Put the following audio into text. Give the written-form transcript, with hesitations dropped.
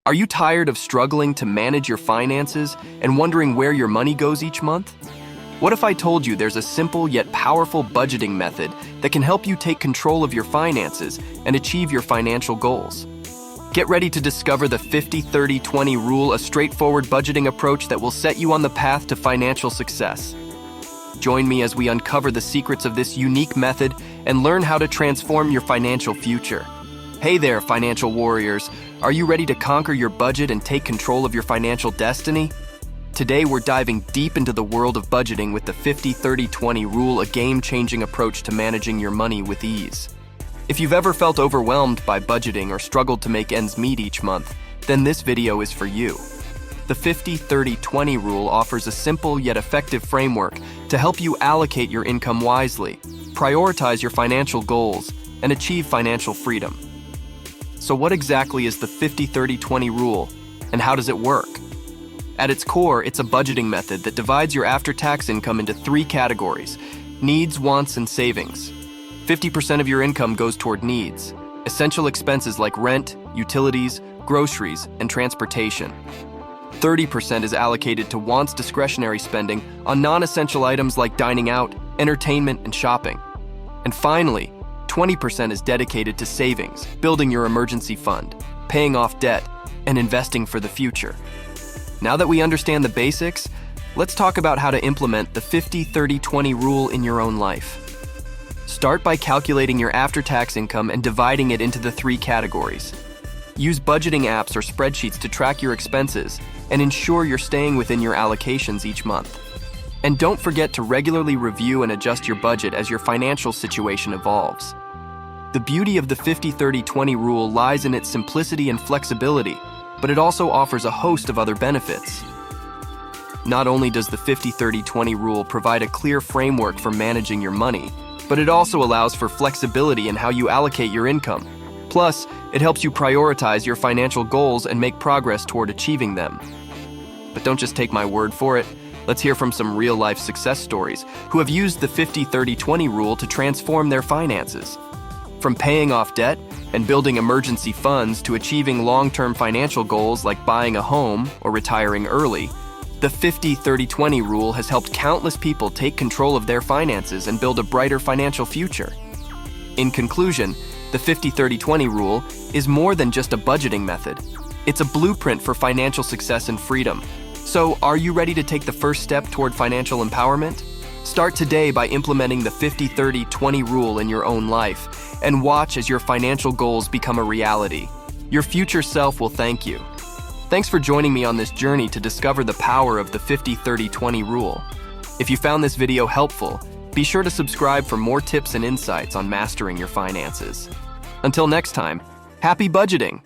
Are you tired of struggling to manage your finances and wondering where your money goes each month? What if I told you there's a simple yet powerful budgeting method that can help you take control of your finances and achieve your financial goals? Get ready to discover the 50-30-20 rule, a straightforward budgeting approach that will set you on the path to financial success. Join me as we uncover the secrets of this unique method and learn how to transform your financial future. Hey there, financial warriors. Are you ready to conquer your budget and take control of your financial destiny? Today, we're diving deep into the world of budgeting with the 50-30-20 rule, a game-changing approach to managing your money with ease. If you've ever felt overwhelmed by budgeting or struggled to make ends meet each month, then this video is for you. The 50-30-20 rule offers a simple yet effective framework to help you allocate your income wisely, prioritize your financial goals, and achieve financial freedom. So what exactly is the 50-30-20 rule, and how does it work? At its core, it's a budgeting method that divides your after-tax income into three categories: needs, wants, and savings. 50% of your income goes toward needs, essential expenses like rent, utilities, groceries, and transportation. 30% is allocated to wants, discretionary spending on non-essential items like dining out, entertainment, and shopping. And finally, 20% is dedicated to savings, building your emergency fund, paying off debt, and investing for the future. Now that we understand the basics, let's talk about how to implement the 50-30-20 rule in your own life. Start by calculating your after-tax income and dividing it into the three categories. Use budgeting apps or spreadsheets to track your expenses and ensure you're staying within your allocations each month. And don't forget to regularly review and adjust your budget as your financial situation evolves. The beauty of the 50-30-20 rule lies in its simplicity and flexibility, but it also offers a host of other benefits. Not only does the 50-30-20 rule provide a clear framework for managing your money, but it also allows for flexibility in how you allocate your income. Plus, it helps you prioritize your financial goals and make progress toward achieving them. But don't just take my word for it. Let's hear from some real-life success stories who have used the 50-30-20 rule to transform their finances. From paying off debt and building emergency funds to achieving long-term financial goals like buying a home or retiring early, the 50-30-20 rule has helped countless people take control of their finances and build a brighter financial future. In conclusion, the 50-30-20 rule is more than just a budgeting method. It's a blueprint for financial success and freedom. So, are you ready to take the first step toward financial empowerment? Start today by implementing the 50-30-20 rule in your own life, and watch as your financial goals become a reality. Your future self will thank you. Thanks for joining me on this journey to discover the power of the 50-30-20 rule. If you found this video helpful, be sure to subscribe for more tips and insights on mastering your finances. Until next time, happy budgeting!